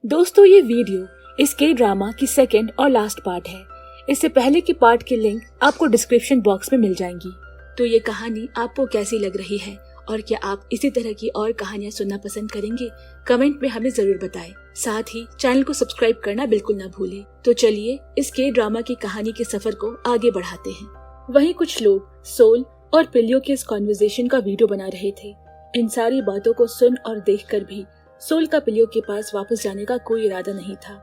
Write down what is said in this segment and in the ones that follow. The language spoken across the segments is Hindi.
दोस्तों, ये वीडियो इस के ड्रामा की सेकंड और लास्ट पार्ट है। इससे पहले की पार्ट की लिंक आपको डिस्क्रिप्शन बॉक्स में मिल जाएंगी। तो ये कहानी आपको कैसी लग रही है और क्या आप इसी तरह की और कहानियां सुनना पसंद करेंगे? कमेंट में हमें जरूर बताएं। साथ ही चैनल को सब्सक्राइब करना बिल्कुल ना भूलें। तो चलिए इस के ड्रामा की कहानी के सफर को आगे बढ़ाते हैं। वहीं कुछ लोग सोल और पिलियो के इस कॉन्वर्सेशन का वीडियो बना रहे थे। इन सारी बातों को सुन और देखकर भी सोल का पिलियो के पास वापस जाने का कोई इरादा नहीं था,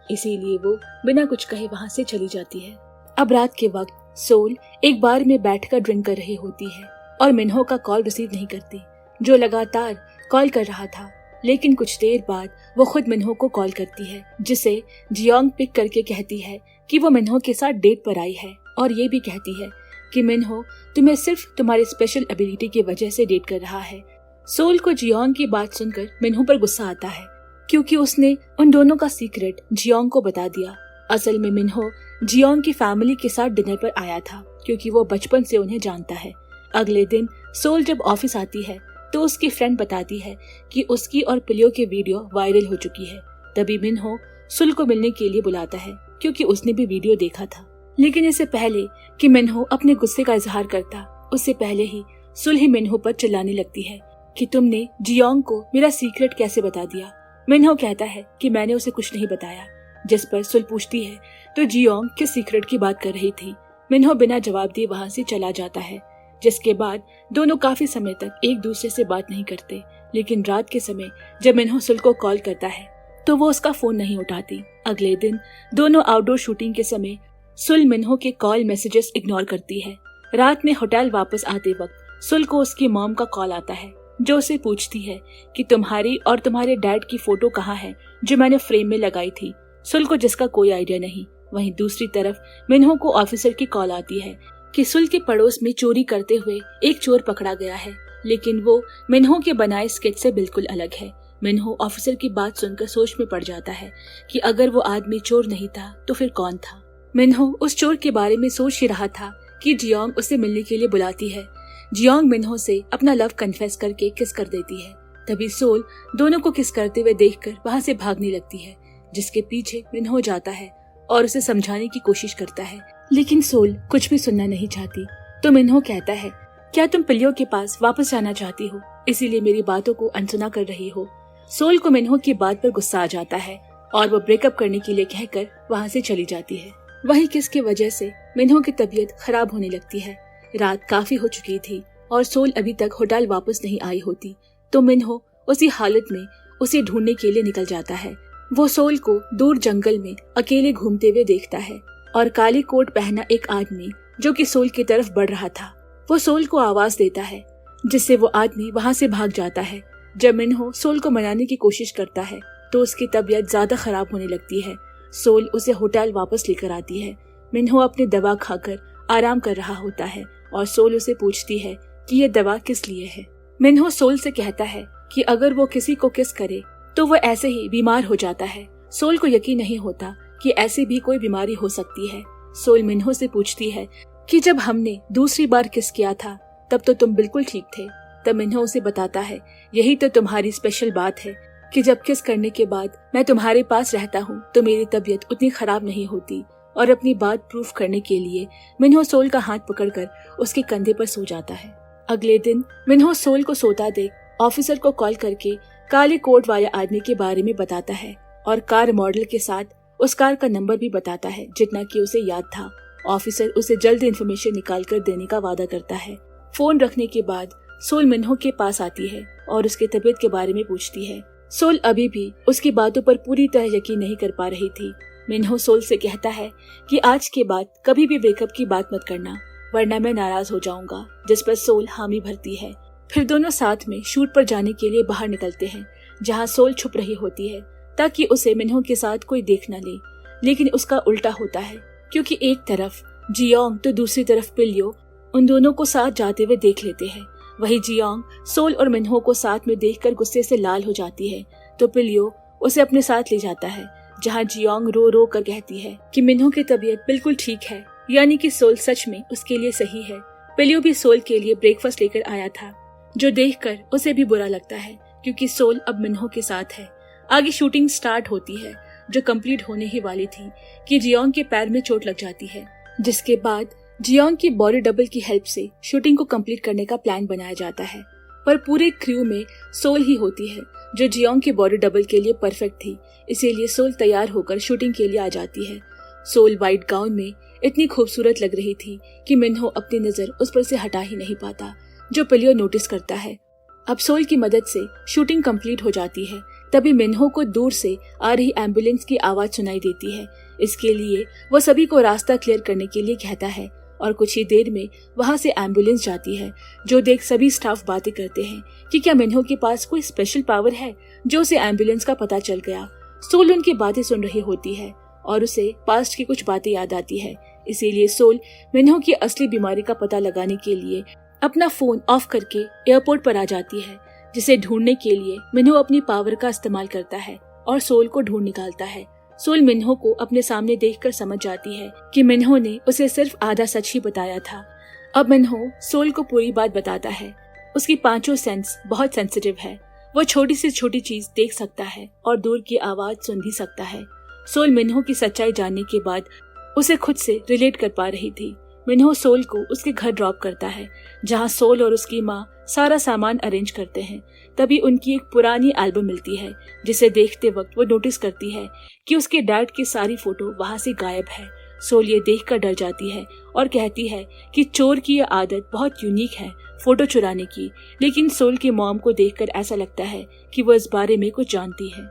इसीलिए वो बिना कुछ कहे वहाँ से चली जाती है। अब रात के वक्त सोल एक बार में बैठकर ड्रिंक कर रही होती है और मिन्हो का कॉल रिसीव नहीं करती, जो लगातार कॉल कर रहा था। लेकिन कुछ देर बाद वो खुद मिन्हो को कॉल करती है, जिसे जियोंग पिक करके कहती है कि वो मिन्हो के साथ डेट पर आई है और ये भी कहती है कि मिन्हो तुम्हें सिर्फ तुम्हारी स्पेशल एबिलिटी की वजह से डेट कर रहा है। सोल को जियोंग की बात सुनकर मिन्हो पर गुस्सा आता है, क्योंकि उसने उन दोनों का सीक्रेट जियोंग को बता दिया। असल में मिन्हो जियोंग की फैमिली के साथ डिनर पर आया था, क्योंकि वो बचपन से उन्हें जानता है। अगले दिन सोल जब ऑफिस आती है तो उसकी फ्रेंड बताती है कि उसकी और पिलियो की वीडियो वायरल हो चुकी है। तभी मिन्हो सुल को मिलने के लिए बुलाता है, क्योंकि उसने भी वीडियो देखा था। लेकिन इससे पहले कि मिन्हो अपने गुस्से का इजहार करता, उससे पहले ही सुल ही मिन्हो पर चिल्लाने लगती है कि तुमने जियोंग को मेरा सीक्रेट कैसे बता दिया। मिन्हो कहता है कि मैंने उसे कुछ नहीं बताया, जिस पर सुल पूछती है तो जियोंग किस सीक्रेट की बात कर रही थी। मिन्हो बिना जवाब दिए वहाँ से चला जाता है, जिसके बाद दोनों काफी समय तक एक दूसरे से बात नहीं करते। लेकिन रात के समय जब मिन्हो सुल को कॉल करता है तो वो उसका फोन नहीं उठाती। अगले दिन दोनों आउटडोर शूटिंग के समय सुल मिन्हो के कॉल मैसेजेस इग्नोर करती है। रात में होटल वापस आते वक्त सुल को उसकी मॉम का कॉल आता है, जो उसे पूछती है कि तुम्हारी और तुम्हारे डैड की फोटो कहाँ है, जो मैंने फ्रेम में लगाई थी। सुल को जिसका कोई आइडिया नहीं। वहीं दूसरी तरफ मिन्हो को ऑफिसर की कॉल आती है कि सुल के पड़ोस में चोरी करते हुए एक चोर पकड़ा गया है, लेकिन वो मिन्हो के बनाए स्केच से बिल्कुल अलग है। मिन्हो ऑफिसर की बात सुनकर सोच में पड़ जाता है कि अगर वो आदमी चोर नहीं था तो फिर कौन था। मिन्हो उस चोर के बारे में सोच ही रहा था कि जियोंग उसे मिलने के लिए बुलाती है। जियोंग मिन्हो से अपना लव कन्फेस करके किस कर देती है। तभी सोल दोनों को किस करते हुए देखकर वहाँ से भागने लगती है, जिसके पीछे मिन्हो जाता है और उसे समझाने की कोशिश करता है। लेकिन सोल कुछ भी सुनना नहीं चाहती। तो मिन्हो कहता है, क्या तुम पिलियो के पास वापस जाना चाहती हो, इसीलिए मेरी बातों को अनसुना कर रही हो? सोल को मिन्हो की बात पर गुस्सा आ जाता है और वो ब्रेकअप करने के लिए कहकर वहाँ से चली जाती है। वहीं किस की वजह से मिन्हो की तबीयत खराब होने लगती है। रात काफी हो चुकी थी और सोल अभी तक होटल वापस नहीं आई होती, तो मिन्हो उसी हालत में उसे ढूंढने के लिए निकल जाता है। वो सोल को दूर जंगल में अकेले घूमते हुए देखता है और काली कोट पहना एक आदमी जो कि सोल की तरफ बढ़ रहा था, वो सोल को आवाज देता है, जिससे वो आदमी वहाँ से भाग जाता है। जब मिन्हो सोल को मनाने की कोशिश करता है तो उसकी तबीयत ज्यादा खराब होने लगती है। सोल उसे होटल वापस लेकर आती है। मिन्हो अपनी दवा खाकर आराम कर रहा होता है और सोल उसे पूछती है कि ये दवा किस लिए है। मिन्हो सोल से कहता है कि अगर वो किसी को किस करे तो वो ऐसे ही बीमार हो जाता है। सोल को यकीन नहीं होता कि ऐसी भी कोई बीमारी हो सकती है। सोल मिन्हो से पूछती है कि जब हमने दूसरी बार किस किया था तब तो तुम बिल्कुल ठीक थे। तब मिन्हो उसे बताता है, यही तो तुम्हारी स्पेशल बात है कि जब किस करने के बाद मैं तुम्हारे पास रहता हूँ तो मेरी तबीयत उतनी खराब नहीं होती। और अपनी बात प्रूफ करने के लिए मिन्हो सोल का हाथ पकड़कर उसके कंधे पर सो जाता है। अगले दिन मिन्हो सोल को सोता देख ऑफिसर को कॉल करके काले कोट वाले आदमी के बारे में बताता है और कार मॉडल के साथ उस कार का नंबर भी बताता है, जितना कि उसे याद था। ऑफिसर उसे जल्द इन्फॉर्मेशन निकाल कर देने का वादा करता है। फोन रखने के बाद सोल मिन्हो के पास आती है और उसकी तबीयत के बारे में पूछती है। सोल अभी भी उसकी बातों पर पूरी तरह यकीन नहीं कर पा रही थी। मिन्हो सोल से कहता है कि आज के बाद कभी भी ब्रेकअप की बात मत करना, वरना मैं नाराज हो जाऊंगा, जिस पर सोल हामी भरती है। फिर दोनों साथ में शूट पर जाने के लिए बाहर निकलते हैं, जहां सोल छुप रही होती है ताकि उसे मिन्हो के साथ कोई देख न ले। लेकिन उसका उल्टा होता है, क्योंकि एक तरफ जियोंग तो दूसरी तरफ पिलियो उन दोनों को साथ जाते हुए देख लेते हैं। वही जियोंग सोल और मिन्हो को साथ में देखकर गुस्से से लाल हो जाती है, तो पिलियो उसे अपने साथ ले जाता है, जहां जियोंग रो रो कर कहती है कि मिन्हो की तबीयत बिल्कुल ठीक है, यानी कि सोल सच में उसके लिए सही है। पिलियो भी सोल के लिए ब्रेकफास्ट लेकर आया था, जो देखकर उसे भी बुरा लगता है, क्योंकि सोल अब मिन्हो के साथ है। आगे शूटिंग स्टार्ट होती है जो कंप्लीट होने ही वाली थी कि जियोंग के पैर में चोट लग जाती है, जिसके बाद जियोंग की बॉडी डबल की हेल्प से शूटिंग को कंप्लीट करने का प्लान बनाया जाता है। पर पूरे क्रू में सोल ही होती है जो जियोंग की बॉडी डबल के लिए परफेक्ट थी, इसीलिए सोल तैयार होकर शूटिंग के लिए आ जाती है। सोल व्हाइट गाउन में इतनी खूबसूरत लग रही थी कि मिन्हो अपनी नजर उस पर से हटा ही नहीं पाता, जो पिलियो नोटिस करता है। अब सोल की मदद से शूटिंग कंप्लीट हो जाती है। तभी मिन्हो को दूर से आ रही एम्बुलेंस की आवाज सुनाई देती है। इसके लिए वो सभी को रास्ता क्लियर करने के लिए कहता है और कुछ ही देर में वहां से एम्बुलेंस जाती है, जो देख सभी स्टाफ बातें करते हैं कि क्या मिन्हो के पास कोई स्पेशल पावर है जो उसे एम्बुलेंस का पता चल गया। सोल उनकी बातें सुन रही होती है और उसे पास्ट की कुछ बातें याद आती है, इसीलिए सोल मिन्हो की असली बीमारी का पता लगाने के लिए अपना फोन ऑफ करके एयरपोर्ट पर आ जाती है, जिसे ढूंढने के लिए मिन्हो अपनी पावर का इस्तेमाल करता है और सोल को ढूंढ निकालता है। सोल मिन्हो को अपने सामने देखकर समझ जाती है कि मिन्हो ने उसे सिर्फ आधा सच ही बताया था। अब मिन्हो सोल को पूरी बात बताता है। उसकी पांचों सेंस बहुत सेंसिटिव है। वो छोटी से छोटी चीज देख सकता है और दूर की आवाज सुन भी सकता है। सोल मिन्हो की सच्चाई जानने के बाद उसे खुद से रिलेट कर पा रही थी। मिन्हो सोल को उसके घर ड्रॉप करता है, जहां सोल और उसकी माँ सारा सामान अरेंज करते हैं। तभी उनकी एक पुरानी एल्बम मिलती है, जिसे देखते वक्त वो नोटिस करती है कि उसके डैड की सारी फोटो वहां से गायब है। सोल ये देखकर डर जाती है और कहती है कि चोर की यह आदत बहुत यूनिक है, फोटो चुराने की। लेकिन सोल की मॉम को देखकर ऐसा लगता है कि वो इस बारे में कुछ जानती है।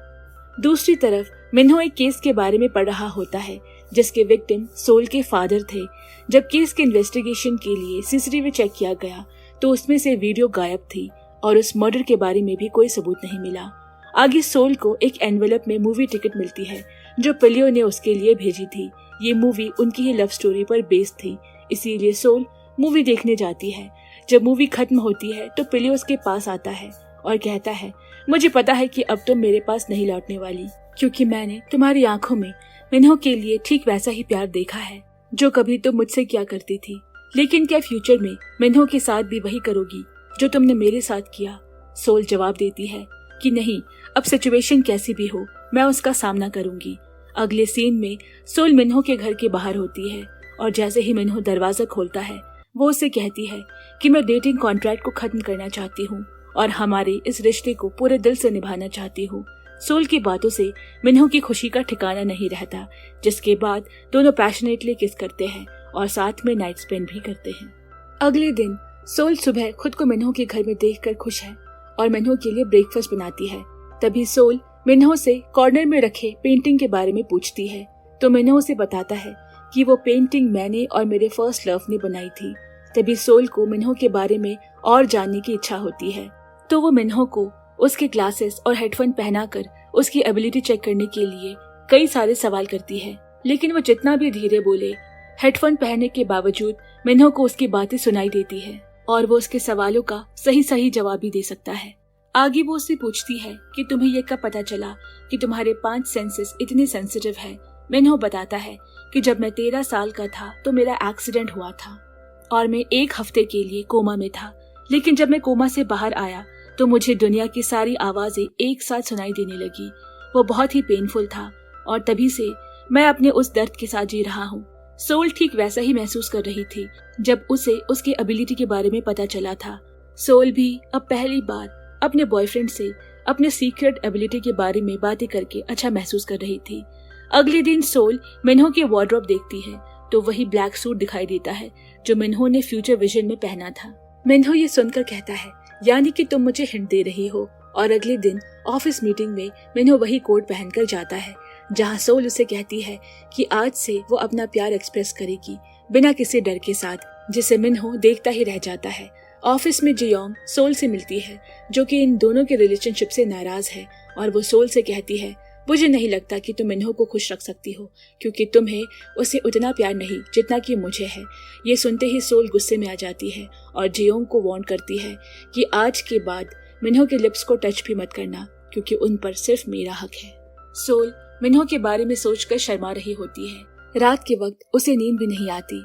दूसरी तरफ मिन्हो एक केस के बारे में पढ़ रहा होता है, जिसके विक्टिम सोल के फादर थे। जब केस के इन्वेस्टिगेशन के लिए सीसीटीवी चेक किया गया तो उसमें से वीडियो गायब थी और उस मर्डर के बारे में भी कोई सबूत नहीं मिला। आगे सोल को एक एनवेलप में मूवी टिकट मिलती है जो पिलियो ने उसके लिए भेजी थी। ये मूवी उनकी ही लव स्टोरी पर बेस्ड थी, इसीलिए सोल मूवी देखने जाती है। जब मूवी खत्म होती है तो पिलियो उसके पास आता है और कहता है, मुझे पता है कि अब तुम मेरे पास नहीं लौटने वाली, क्योंकि मैंने तुम्हारी आंखों में मिन्हो के लिए ठीक वैसा ही प्यार देखा है जो कभी तुम मुझसे किया करती थी। लेकिन क्या फ्यूचर में मिन्हो के साथ भी वही करोगी जो तुमने मेरे साथ किया? सोल जवाब देती है कि नहीं, अब सिचुएशन कैसी भी हो मैं उसका सामना करूंगी। अगले सीन में सोल मिन्हो के घर के बाहर होती है और जैसे ही मिन्हो दरवाजा खोलता है वो उसे कहती है कि मैं डेटिंग कॉन्ट्रैक्ट को खत्म करना चाहती हूँ और हमारे इस रिश्ते को पूरे दिल से निभाना चाहती हूँ। सोल की बातों से मिन्हो की खुशी का ठिकाना नहीं रहता, जिसके बाद दोनों पैशनेटली किस करते हैं और साथ में नाइट स्पेंड भी करते हैं। अगले दिन सोल सुबह खुद को मिन्हो के घर में देखकर खुश है और मिन्हो के लिए ब्रेकफास्ट बनाती है। तभी सोल मिन्हो से कॉर्नर में रखे पेंटिंग के बारे में पूछती है तो मिन्हो उसे बताता है कि वो पेंटिंग मैंने और मेरे फर्स्ट लव ने बनाई थी। तभी सोल को मिन्हो के बारे में और जानने की इच्छा होती है, तो वो मिन्हो को उसके ग्लासेस और हेडफोन पहनाकर उसकी एबिलिटी चेक करने के लिए कई सारे सवाल करती है। लेकिन वो जितना भी धीरे बोले, हेडफोन पहनने के बावजूद मिन्हो को उसकी बातें सुनाई देती है और वो उसके सवालों का सही जवाब भी दे सकता है। आगे वो उससे पूछती है कि तुम्हें ये कब पता चला कि तुम्हारे 5 सेंसेस इतने सेंसिटिव है। मिन्हो बताता है कि जब मैं 13 साल का था तो मेरा एक्सीडेंट हुआ था और मैं 1 हफ्ते के लिए कोमा में था। लेकिन जब मैं कोमा से बाहर आया तो मुझे दुनिया की सारी आवाजें एक साथ सुनाई देने लगी। वो बहुत ही पेनफुल था और तभी से मैं अपने उस दर्द के साथ जी रहा हूँ। सोल ठीक वैसा ही महसूस कर रही थी जब उसे उसकी एबिलिटी के बारे में पता चला था। सोल भी अब पहली बार अपने बॉयफ्रेंड से अपने सीक्रेट एबिलिटी के बारे में बातें करके अच्छा महसूस कर रही थी। अगले दिन सोल मिन्हो की वार्डरोब देखती है तो वही ब्लैक सूट दिखाई देता है जो मिन्हो ने फ्यूचर विजन में पहना था। मिन्हो ये सुनकर कहता है, यानी कि तुम मुझे हिंट दे रही हो। और अगले दिन ऑफिस मीटिंग में मिन्हो वही कोट पहनकर जाता है जहां सोल उसे कहती है कि आज से वो अपना प्यार एक्सप्रेस करेगी बिना किसी डर के साथ, जिसे मिन्हो देखता ही रह जाता है। ऑफिस में जियोंग सोल से मिलती है जो कि इन दोनों के रिलेशनशिप से नाराज है और वो सोल से कहती है, मुझे नहीं लगता कि तुम मिन्हो को खुश रख सकती हो क्योंकि तुम्हें उसे उतना प्यार नहीं जितना कि मुझे है। ये सुनते ही सोल गुस्से में आ जाती है और जियोंग को वार्न करती है कि आज के बाद मिन्हो के लिप्स को टच भी मत करना क्योंकि उन पर सिर्फ मेरा हक है। सोल मिन्हो के बारे में सोचकर शर्मा रही होती है। रात के वक्त उसे नींद भी नहीं आती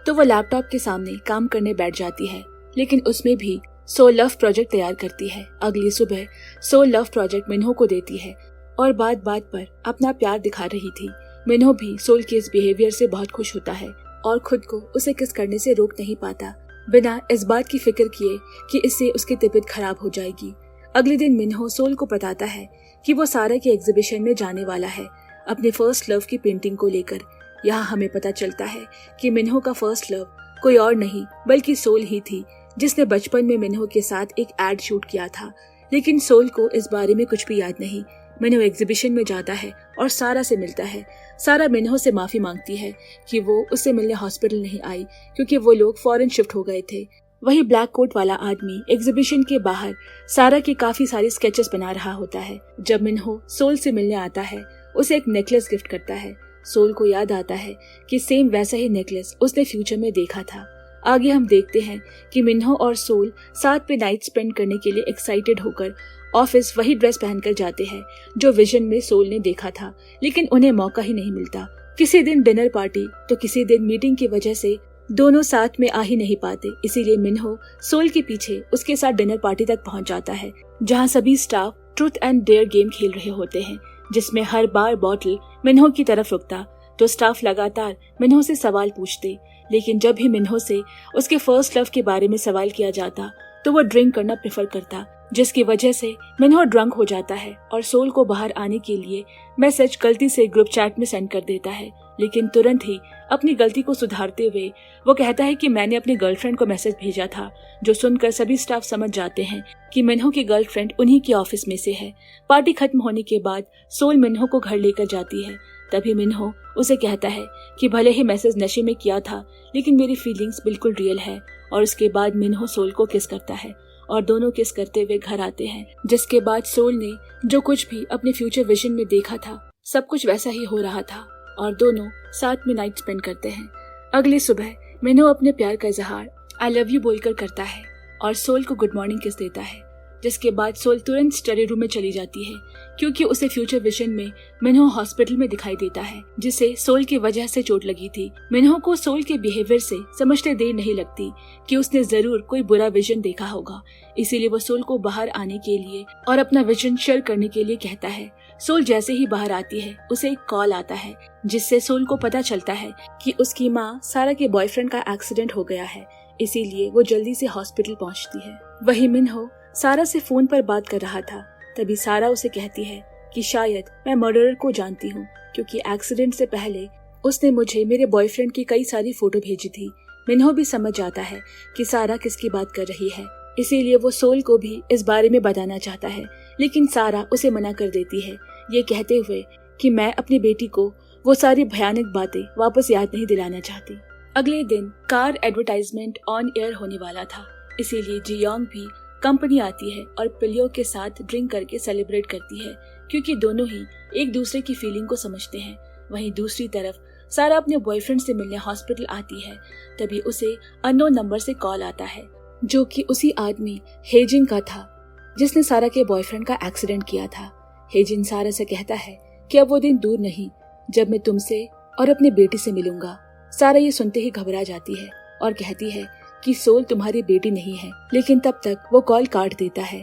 तो वो लैपटॉप के सामने काम करने बैठ जाती है, लेकिन उसमें भी सोल लव प्रोजेक्ट तैयार करती है। अगली सुबह सोल लव प्रोजेक्ट मिन्हो को देती है और बात बात पर अपना प्यार दिखा रही थी। मिन्हो भी सोल के इस बिहेवियर से बहुत खुश होता है और खुद को उसे किस करने से रोक नहीं पाता, बिना इस बात की फिक्र किए कि इससे उसकी तबीयत खराब हो जाएगी। अगले दिन मिन्हो सोल को बताता है कि वो सारा के एग्जीबिशन में जाने वाला है अपने फर्स्ट लव की पेंटिंग को लेकर। यहाँ हमें पता चलता है कि मिन्हो का फर्स्ट लव कोई और नहीं बल्कि सोल ही थी, जिसने बचपन में मिन्हो के साथ एक एड शूट किया था। लेकिन सोल को इस बारे में कुछ भी याद नहीं। मिन्हो एग्जीबिशन में जाता है और सारा से मिलता है। सारा मिन्हो से माफी मांगती है कि वो उससे मिलने हॉस्पिटल नहीं आई क्योंकि वो लोग फॉरेन शिफ्ट हो गए थे। वही ब्लैक कोट वाला आदमी एग्जीबिशन के बाहर सारा की काफी सारी स्केचेस बना रहा होता है। जब मिन्हो सोल से मिलने आता है, उसे एक नेकलेस गिफ्ट करता है। सोल को याद आता है कि सेम वैसा ही नेकलेस उसने फ्यूचर में देखा था। आगे हम देखते हैं कि मिन्हो और सोल साथ पे नाइट स्पेंड करने के लिए एक्साइटेड होकर ऑफिस वही ड्रेस पहनकर जाते हैं जो विजन में सोल ने देखा था, लेकिन उन्हें मौका ही नहीं मिलता। किसी दिन डिनर पार्टी तो किसी दिन मीटिंग की वजह से दोनों साथ में आ ही नहीं पाते। इसीलिए मिन्हो सोल के पीछे उसके साथ डिनर पार्टी तक पहुंच जाता है, जहां सभी staff truth and dare game खेल रहे होते हैं, जिसमें हर बार बॉटल मिन्हो की तरफ रुकता तो स्टाफ लगातार मिन्हो से सवाल पूछते। लेकिन जब भी मिन्हो से उसके फर्स्ट लव के बारे में सवाल किया जाता तो वो ड्रिंक करना प्रेफर करता, जिसकी वजह से मिन्हो ड्रंक हो जाता है और सोल को बाहर आने के लिए मैसेज गलती से ग्रुप चैट में सेंड कर देता है। लेकिन तुरंत ही अपनी गलती को सुधारते हुए वो कहता है कि मैंने अपनी गर्लफ्रेंड को मैसेज भेजा था, जो सुनकर सभी स्टाफ समझ जाते हैं कि मिन्हो की गर्लफ्रेंड उन्हीं की ऑफिस में से है। पार्टी खत्म होने के बाद सोल मिन्हो को घर लेकर जाती है। तभी मिन्हो उसे कहता है कि भले ही मैसेज नशे में किया था, लेकिन मेरी फीलिंग्स बिल्कुल रियल है। और उसके बाद मिन्हो सोल को किस करता है और दोनों किस करते हुए घर आते हैं, जिसके बाद सोल ने जो कुछ भी अपने फ्यूचर विजन में देखा था सब कुछ वैसा ही हो रहा था और दोनों साथ में नाइट स्पेंड करते हैं। अगली सुबह मिन्हो अपने प्यार का इजहार आई लव यू बोलकर करता है और सोल को गुड मॉर्निंग किस देता है, जिसके बाद सोल तुरंत स्टडी रूम में चली जाती है क्योंकि उसे फ्यूचर विजन में मिन्हो हॉस्पिटल में दिखाई देता है, जिसे सोल की वजह से चोट लगी थी। मिन्हो को सोल के बिहेवियर से समझते देर नहीं लगती कि उसने जरूर कोई बुरा विजन देखा होगा। इसीलिए वो सोल को बाहर आने के लिए और अपना विजन शेयर करने के लिए कहता है। सोल जैसे ही बाहर आती है उसे एक कॉल आता है, जिससे सोल को पता चलता है कि उसकी माँ सारा के बॉयफ्रेंड का एक्सीडेंट हो गया है। इसीलिए वो जल्दी से हॉस्पिटल पहुँचती है। वही मिन्हो सारा से फोन पर बात कर रहा था। तभी सारा उसे कहती है कि शायद मैं मर्डरर को जानती हूँ, क्योंकि एक्सीडेंट से पहले उसने मुझे मेरे बॉयफ्रेंड की कई सारी फोटो भेजी थी। मिन्हो भी समझ जाता है कि सारा किसकी बात कर रही है, इसीलिए वो सोल को भी इस बारे में बताना चाहता है, लेकिन सारा उसे मना कर देती है, ये कहते हुए कि मैं अपनी बेटी को वो सारी भयानक बातें वापस याद नहीं दिलाना चाहती। अगले दिन कार एडवर्टाइजमेंट ऑन एयर होने वाला था, इसीलिए जियोंग भी कंपनी आती है और पिलियो के साथ ड्रिंक करके सेलिब्रेट करती है, क्योंकि दोनों ही एक दूसरे की फीलिंग को समझते हैं। वहीं दूसरी तरफ सारा अपने बॉयफ्रेंड से मिलने हॉस्पिटल आती है। तभी उसे अननोन नंबर से कॉल आता है, जो कि उसी आदमी हेजिन का था जिसने सारा के बॉयफ्रेंड का एक्सीडेंट किया था। हेजिन सारा से कहता है कि अब वो दिन दूर नहीं जब मैं तुमसे और अपनी बेटी से मिलूंगा। सारा ये सुनते ही घबरा जाती है और कहती है कि सोल तुम्हारी बेटी नहीं है, लेकिन तब तक वो कॉल काट देता है।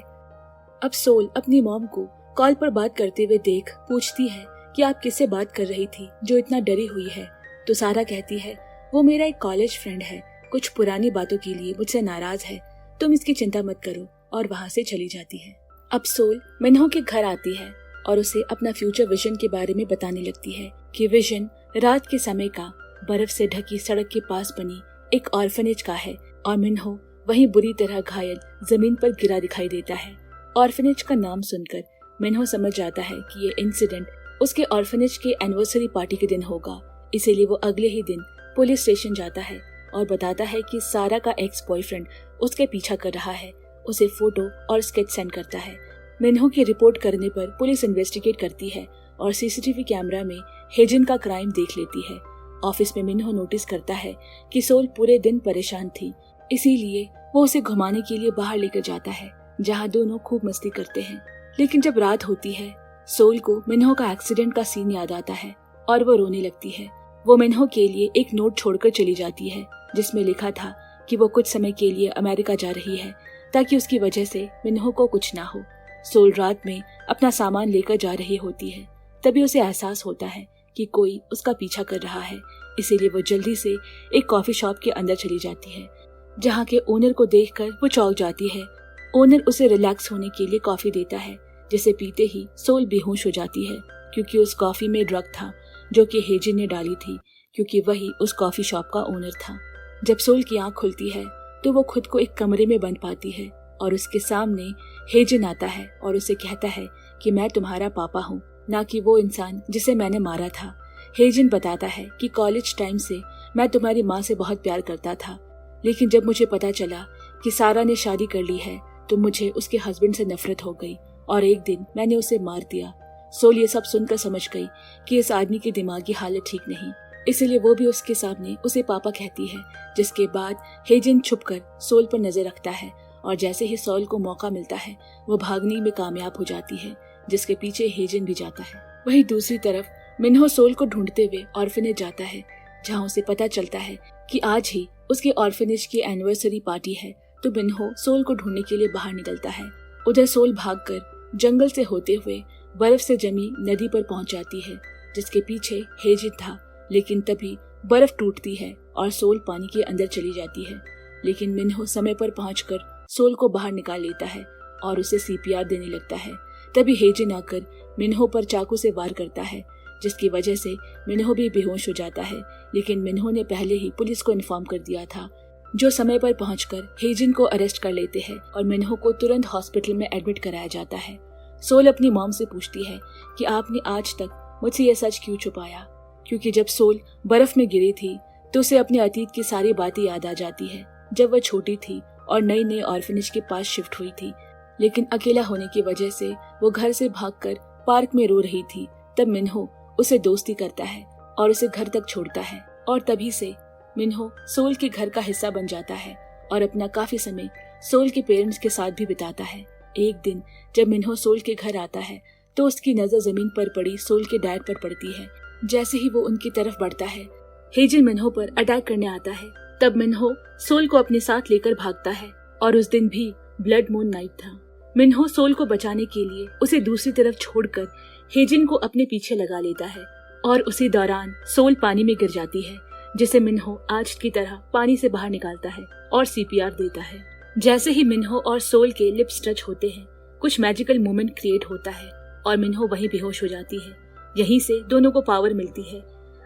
अब सोल अपनी मॉम को कॉल पर बात करते हुए देख पूछती है कि आप किससे बात कर रही थी जो इतना डरी हुई है। तो सारा कहती है वो मेरा एक कॉलेज फ्रेंड है, कुछ पुरानी बातों के लिए मुझसे नाराज है, तुम इसकी चिंता मत करो, और वहाँ से चली जाती है। अब सोल मिन्हो के घर आती है और उसे अपना फ्यूचर विजन के बारे में बताने लगती है कि विजन रात के समय का बर्फ से ढकी सड़क के पास बनी एक ऑर्फनेज का है और मिन्हो वहीं बुरी तरह घायल जमीन पर गिरा दिखाई देता है। ऑर्फनेज का नाम सुनकर मिन्हो समझ जाता है कि ये इंसिडेंट उसके ऑर्फनेज के एनिवर्सरी पार्टी के दिन होगा। इसीलिए वो अगले ही दिन पुलिस स्टेशन जाता है और बताता है कि सारा का एक्स बॉयफ्रेंड उसके पीछा कर रहा है। उसे फोटो और स्केच सेंड करता है। मिन्हो की रिपोर्ट करने पर पुलिस इन्वेस्टिगेट करती है और सीसीटीवी कैमरा में हेजिन का क्राइम देख लेती है। ऑफिस में मिन्हो नोटिस करता है कि सोल पूरे दिन परेशान थी, इसीलिए वो उसे घुमाने के लिए बाहर लेकर जाता है, जहाँ दोनों खूब मस्ती करते हैं। लेकिन जब रात होती है, सोल को मिन्हो का एक्सीडेंट का सीन याद आता है और वो रोने लगती है। वो मिन्हो के लिए एक नोट छोड़कर चली जाती है, जिसमें लिखा था कि वो कुछ समय के लिए अमेरिका जा रही है ताकि उसकी वजह से मिन्हो को कुछ ना हो। सोल रात में अपना सामान लेकर जा रही होती है। तभी उसे एहसास होता है कि कोई उसका पीछा कर रहा है, इसीलिए वो जल्दी से एक कॉफी शॉप के अंदर चली जाती है, जहाँ के ओनर को देखकर वो चौंक जाती है। ओनर उसे रिलैक्स होने के लिए कॉफी देता है, जिसे पीते ही सोल बेहोश हो जाती है, क्योंकि उस कॉफी में ड्रग था जो कि हेजिन ने डाली थी, क्योंकि वही उस कॉफी शॉप का ओनर था। जब सोल की आंख खुलती है तो वो खुद को एक कमरे में बंद पाती है और उसके सामने हेजिन आता है और उसे कहता है कि मैं तुम्हारा पापा हूँ, ना कि वो इंसान जिसे मैंने मारा था। हेजिन बताता है कि कॉलेज टाइम से मैं तुम्हारी माँ से बहुत प्यार करता था, लेकिन जब मुझे पता चला कि सारा ने शादी कर ली है तो मुझे उसके हस्बैंड से नफरत हो गई और एक दिन मैंने उसे मार दिया। सोल ये सब सुनकर समझ गई कि इस आदमी की दिमागी हालत ठीक नहीं, इसलिए वो भी उसके सामने उसे पापा कहती है। जिसके बाद हेजिन छुपकर सोल पर नजर रखता है और जैसे ही सोल को मौका मिलता है वो भागने में कामयाब हो जाती है, जिसके पीछे हेजिन भी जाता है। वहीं दूसरी तरफ मिन्हो सोल को ढूंढते हुए ऑर्फनेज जाता है, जहाँ उसे पता चलता है कि आज ही उसके ऑर्फनेज की एनिवर्सरी पार्टी है। तो मिन्हो सोल को ढूंढने के लिए बाहर निकलता है। उधर सोल भागकर जंगल से होते हुए बर्फ से जमी नदी पर पहुंच जाती है, जिसके पीछे हेजिन था। लेकिन तभी बर्फ टूटती है और सोल पानी के अंदर चली जाती है, लेकिन मिन्हो समय पर पहुंचकर सोल को बाहर निकाल लेता है और उसे सीपीआर देने लगता है। तभी हेजिन आकर मिन्हो पर चाकू से वार करता है, जिसकी वजह से मिन्हो भी बेहोश हो जाता है। लेकिन मिन्हो ने पहले ही पुलिस को इन्फॉर्म कर दिया था, जो समय पर पहुंचकर हेजिन को अरेस्ट कर लेते हैं और मिन्हो को तुरंत हॉस्पिटल में एडमिट कराया जाता है। सोल अपनी मॉम से पूछती है कि आपने आज तक मुझसे यह सच क्यों छुपाया, क्योंकि जब सोल बर्फ में गिरी थी तो उसे अपने अतीत की सारी बातें याद आ जाती है, जब वह छोटी थी और नई नई ऑर्फनेज के पास शिफ्ट हुई थी। लेकिन अकेला होने की वजह से वो घर से भागकर पार्क में रो रही थी। तब मिन्हो उसे दोस्ती करता है और उसे घर तक छोड़ता है और तभी से मिन्हो सोल के घर का हिस्सा बन जाता है और अपना काफी समय सोल के पेरेंट्स के साथ भी बिताता है। एक दिन जब मिन्हो सोल के घर आता है तो उसकी नजर जमीन पर पड़ी सोल के डैड पर पड़ती है। जैसे ही वो उनकी तरफ बढ़ता है, हेजिन मिन्हो पर अटैक करने आता है। तब मिन्हो सोल को अपने साथ लेकर भागता है और उस दिन भी ब्लड मून नाइट था। मिन्हो सोल को बचाने के लिए उसे दूसरी तरफ छोड़कर हेजिन को अपने पीछे लगा लेता है और उसी दौरान सोल पानी में गिर जाती है, जिसे मिन्हो आज की तरह पानी से बाहर निकालता है और सीपीआर देता है। जैसे ही मिन्हो और सोल के लिप्स टच होते हैं, कुछ मैजिकल मोमेंट क्रिएट होता है और मिन्हो वहीं बेहोश हो जाती है। यहीं से दोनों को पावर मिलती है।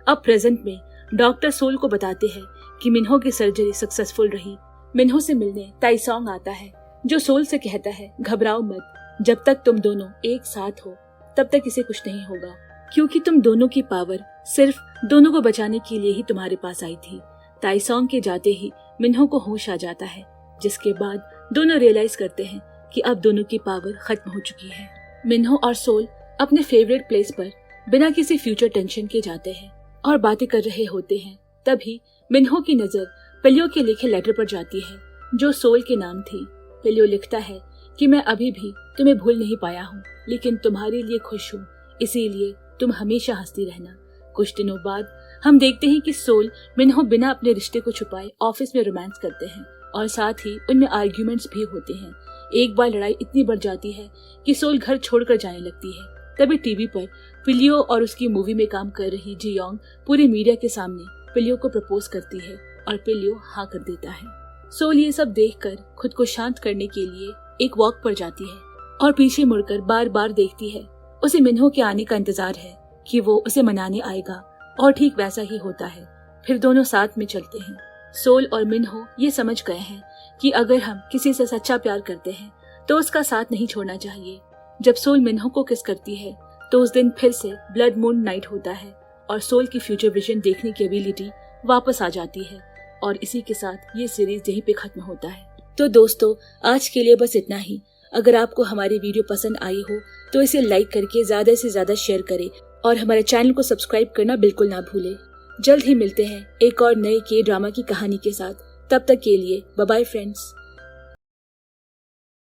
अब प्रेजेंट में डॉक्टर सोल को बताते हैं कि मिन्हो की सर्जरी सक्सेसफुल रही। मिन्हो से मिलने ताइसोंग आता है, जो सोल से कहता है घबराओ मत, जब तक तुम दोनों एक साथ हो तब तक इसे कुछ नहीं होगा, क्योंकि तुम दोनों की पावर सिर्फ दोनों को बचाने के लिए ही तुम्हारे पास आई थी। ताइसोंग के जाते ही मिन्हो को होश आ जाता है, जिसके बाद दोनों रियलाइज करते हैं कि अब दोनों की पावर खत्म हो चुकी है। मिन्हो और सोल अपने फेवरेट प्लेस पर बिना किसी फ्यूचर टेंशन के जाते हैं और बातें कर रहे होते हैं। तभी मिन्हो की नजर पिलियो के लिखे लेटर पर जाती है, जो सोल के नाम थी। पिलियो लिखता है कि मैं अभी भी तुम्हें भूल नहीं पाया हूँ, लेकिन तुम्हारे लिए खुश हूँ, इसीलिए तुम हमेशा हंसती रहना। कुछ दिनों बाद हम देखते हैं कि सोल मिन्हो बिना अपने रिश्ते को छुपाए ऑफिस में रोमांस करते हैं और साथ ही उनमें आर्ग्यूमेंट्स भी होते हैं। एक बार लड़ाई इतनी बढ़ जाती है कि सोल घर छोड़कर जाने लगती है। तभी टीवी पर पिलियो और उसकी मूवी में काम कर रही जियोंग पूरी मीडिया के सामने पिलियो को प्रपोज करती है और पिलियो हाँ कर देता है। सोल ये सब देखकर खुद को शांत करने के लिए एक वॉक पर जाती है और पीछे मुड़कर बार बार देखती है। उसे मिन्हो के आने का इंतजार है कि वो उसे मनाने आएगा, और ठीक वैसा ही होता है। फिर दोनों साथ में चलते हैं। सोल और मिन्हो ये समझ गए हैं कि अगर हम किसी से सच्चा प्यार करते हैं तो उसका साथ नहीं छोड़ना चाहिए। जब सोल मिन्हो को किस करती है तो उस दिन फिर से ब्लड मून नाइट होता है और सोल की फ्यूचर विजन देखने की एबिलिटी वापस आ जाती है। और इसी के साथ ये सीरीज यहीं पे खत्म होता है। तो दोस्तों, आज के लिए बस इतना ही। अगर आपको हमारी वीडियो पसंद आई हो तो इसे लाइक करके ज्यादा से ज्यादा शेयर करें और हमारे चैनल को सब्सक्राइब करना बिल्कुल ना भूलें। जल्द ही मिलते हैं एक और नए के ड्रामा की कहानी के साथ। तब तक के लिए बाय बाय फ्रेंड्स।